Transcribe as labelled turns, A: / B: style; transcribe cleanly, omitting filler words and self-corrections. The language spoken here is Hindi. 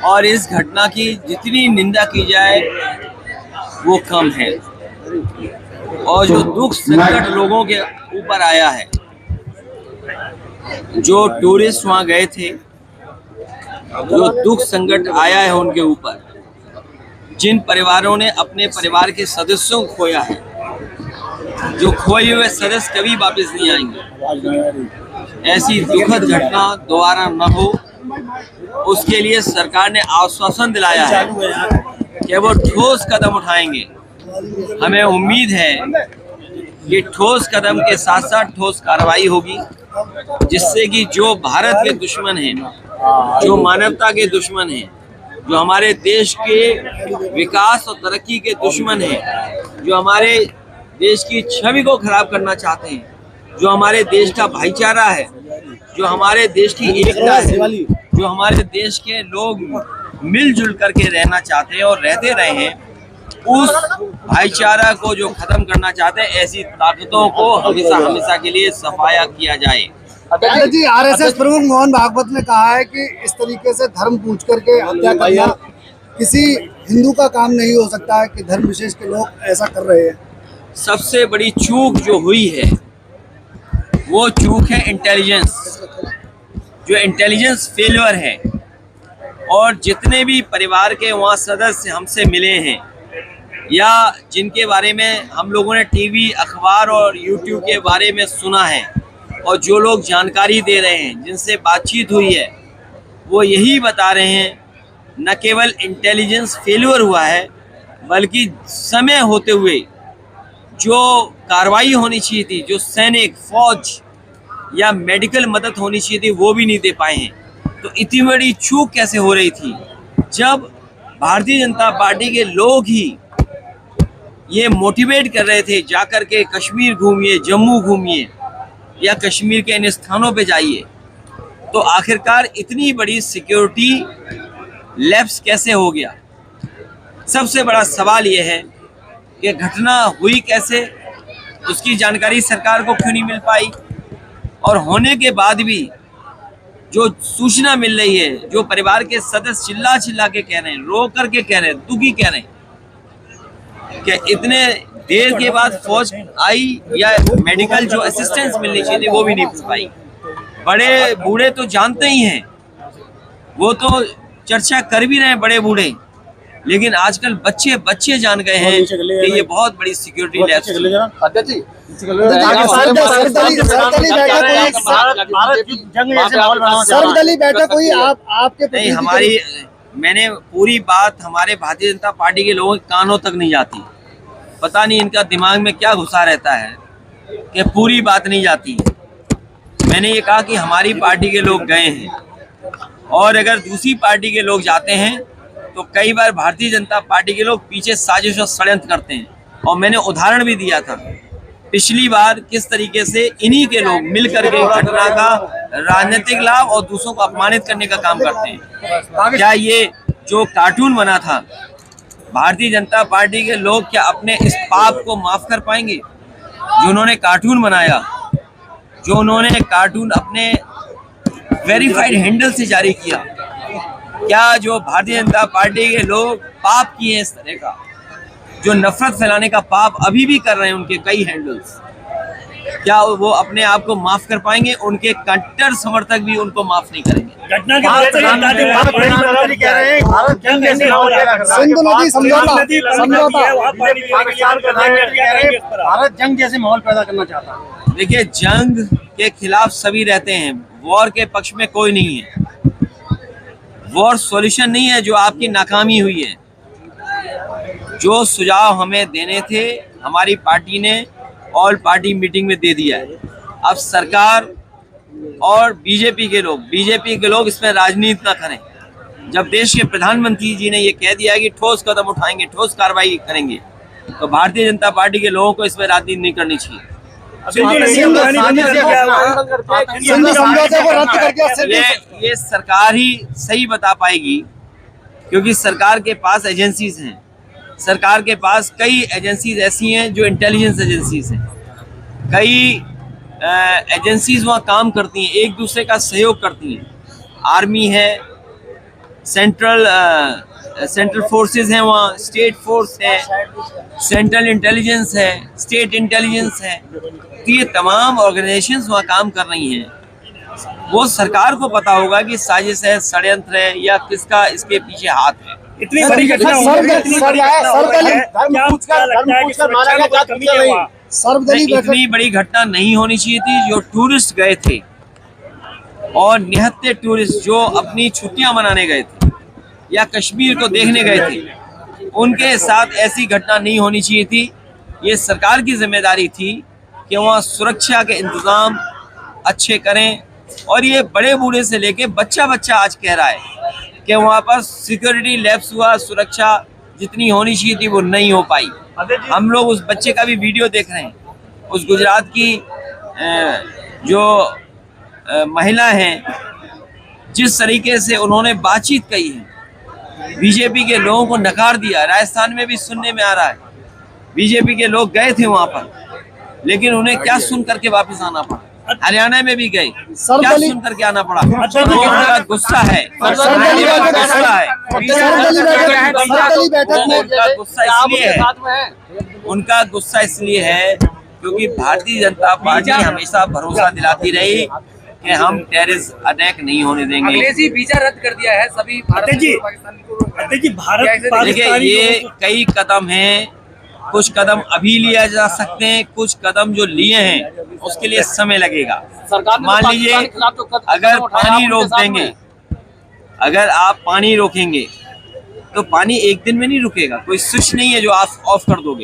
A: और इस घटना की जितनी निंदा की जाए वो कम है। और जो दुख संकट लोगों के ऊपर आया है, जो टूरिस्ट वहाँ गए थे, जो दुख संकट आया है उनके ऊपर, जिन परिवारों ने अपने परिवार के सदस्यों को खोया है, जो खोए हुए सदस्य कभी वापस नहीं आएंगे, ऐसी दुखद घटना दोबारा न हो, उसके लिए सरकार ने आश्वासन दिलाया है कि वो ठोस कदम उठाएंगे। हमें उम्मीद है कि ठोस कदम के साथ साथ ठोस कार्रवाई होगी, जिससे कि जो भारत के दुश्मन हैं, जो मानवता के दुश्मन हैं, जो हमारे देश के विकास और तरक्की के दुश्मन हैं, जो हमारे देश की छवि को खराब करना चाहते हैं, जो हमारे देश का भाईचारा है, जो हमारे देश की एकता है, जो हमारे देश के लोग मिलजुल करके रहना चाहते हैं और रहते रहे हैं, उस भाईचारा को जो खत्म करना चाहते हैं, ऐसी ताकतों को हमेशा हमेशा के लिए सफाया किया जाए।
B: अध्यक्ष जी, आरएसएस प्रमुख मोहन भागवत ने कहा है कि इस तरीके से धर्म पूछ करके हत्या करना किसी हिंदू का काम नहीं हो सकता है कि धर्म विशेष के लोग ऐसा कर रहे हैं।
A: सबसे बड़ी चूक जो हुई है वो चूक है इंटेलिजेंस, जो इंटेलिजेंस फेलियर है। और जितने भी परिवार के वहाँ सदस्य हमसे मिले हैं या जिनके बारे में हम लोगों ने टीवी, अखबार और यूट्यूब के बारे में सुना है, और जो लोग जानकारी दे रहे हैं, जिनसे बातचीत हुई है, वो यही बता रहे हैं न केवल इंटेलिजेंस फेलियर हुआ है, बल्कि समय होते हुए जो कार्रवाई होनी चाहिए थी, जो सैनिक, फौज या मेडिकल मदद होनी चाहिए थी, वो भी नहीं दे पाए हैं। तो इतनी बड़ी चूक कैसे हो रही थी, जब भारतीय जनता पार्टी के लोग ही ये मोटिवेट कर रहे थे जाकर के कश्मीर घूमिए, जम्मू घूमिए या कश्मीर के इन स्थानों पे जाइए, तो आखिरकार इतनी बड़ी सिक्योरिटी लैप्स कैसे हो गया। सबसे बड़ा सवाल ये है कि घटना हुई कैसे, उसकी जानकारी सरकार को क्यों नहीं मिल पाई, और होने के बाद भी जो सूचना मिल रही है, जो परिवार के सदस्य चिल्ला चिल्ला के कह रहे हैं, रो करके कह रहे हैं, दुखी कह रहे हैं कि इतने देर के बाद फौज आई या मेडिकल जो असिस्टेंस मिलनी चाहिए थी वो भी नहीं मिल पाई। बड़े बूढ़े तो जानते ही हैं, वो तो चर्चा कर भी रहे हैं बड़े बूढ़े, लेकिन आजकल बच्चे जान गए हैं कि ये बहुत बड़ी सिक्योरिटी लैप्स।
B: सर्वदलीय बैठक हुई, आपके
A: नहीं, हमारी मैंने पूरी बात हमारे भारतीय जनता पार्टी के लोगों के कानों तक नहीं जाती। पता नहीं इनका दिमाग में क्या घुसा रहता है कि पूरी बात नहीं जाती। मैंने ये कहा कि हमारी पार्टी के लोग गए हैं, और अगर दूसरी पार्टी के लोग जाते हैं तो कई बार भारतीय जनता पार्टी के लोग पीछे साजिश और षड्यंत्र करते हैं। और मैंने उदाहरण भी दिया था पिछली बार किस तरीके से इन्हीं के लोग मिलकर के घटना का राजनीतिक लाभ और दूसरों को अपमानित करने का काम करते हैं। क्या ये जो कार्टून बना था, भारतीय जनता पार्टी के लोग क्या अपने इस पाप को माफ कर पाएंगे? जो उन्होंने कार्टून बनाया, जो उन्होंने कार्टून अपने वेरीफाइड हैंडल से जारी किया, क्या जो भारतीय जनता पार्टी के लोग पाप किए इस तरह का, जो नफरत फैलाने का पाप अभी भी कर रहे हैं उनके कई हैंडल्स, क्या वो अपने आप को माफ कर पाएंगे? उनके कट्टर समर्थक भी उनको माफ नहीं करेंगे।
B: भारत जंग जैसे माहौल पैदा करना चाहता है।
A: देखिए, जंग के खिलाफ सभी रहते हैं, वॉर के पक्ष में कोई नहीं है। वॉर सॉल्यूशन नहीं है जो आपकी नाकामी हुई है। जो सुझाव हमें देने थे हमारी पार्टी ने ऑल पार्टी मीटिंग में दे दिया है। अब सरकार और बीजेपी के लोग इसमें राजनीति ना करें। जब देश के प्रधानमंत्री जी ने ये कह दिया है कि ठोस कदम उठाएंगे, ठोस कार्रवाई करेंगे, तो भारतीय जनता पार्टी के लोगों को इसमें राजनीति नहीं करनी चाहिए। ये सरकार ही सही बता पाएगी, क्योंकि सरकार के पास एजेंसीज हैं। सरकार के पास कई एजेंसीज ऐसी हैं जो इंटेलिजेंस एजेंसीज हैं। कई एजेंसीज वहाँ काम करती हैं, एक दूसरे का सहयोग करती हैं। आर्मी है, सेंट्रल फोर्सेस हैं वहाँ, स्टेट फोर्स है, सेंट्रल इंटेलिजेंस है, स्टेट इंटेलिजेंस है। तो ये तमाम ऑर्गेनाइजेशंस वहाँ काम कर रही हैं। वो सरकार को पता होगा कि साजिश है, षड्यंत्र है या किसका इसके पीछे हाथ है।
C: इतनी बड़ी घटना हो गई, इतनी बड़ी घटना हो गई है, क्या लगता है कि सुरक्षा में कोई कमी है वहाँ?
A: इतनी बड़ी घटना नहीं होनी चाहिए थी। जो टूरिस्ट गए थे और निहत्थे टूरिस्ट जो अपनी छुट्टियां मनाने गए थे या कश्मीर को देखने गए थे, उनके साथ ऐसी घटना नहीं होनी चाहिए थी। ये सरकार की जिम्मेदारी थी कि वहाँ सुरक्षा के इंतजाम अच्छे करें। और ये बड़े बूढ़े से लेके बच्चा आज कह रहा है कि वहाँ पर सिक्योरिटी लैप्स हुआ, सुरक्षा जितनी होनी चाहिए थी वो नहीं हो पाई। हम लोग उस बच्चे का भी वीडियो देख रहे हैं। उस गुजरात की जो महिला हैं, जिस तरीके से उन्होंने बातचीत कही है, बीजेपी के लोगों को नकार दिया। राजस्थान में भी सुनने में आ रहा है बीजेपी के लोग गए थे वहां पर, लेकिन उन्हें क्या सुन करके वापस आना पड़ा। हरियाणा में भी गए, क्या सुन करके आना पड़ा। उनका गुस्सा है, उनका गुस्सा इसलिए है क्योंकि भारतीय जनता पार्टी हमेशा भरोसा दिलाती रही कि हम टेररिस्ट अटैक नहीं होने देंगे।
D: अंग्रेजी वीजा रद्द कर दिया है सभी भारत और पाकिस्तान को।
A: देखिए, ये कई कदम हैं। कुछ कदम अभी लिया जा सकते हैं, कुछ कदम जो लिए हैं उसके लिए समय लगेगा। मान लीजिए अगर पानी रोक देंगे, अगर आप पानी रोकेंगे तो पानी एक दिन में नहीं रुकेगा। कोई स्विच नहीं है जो आप ऑफ कर दोगे।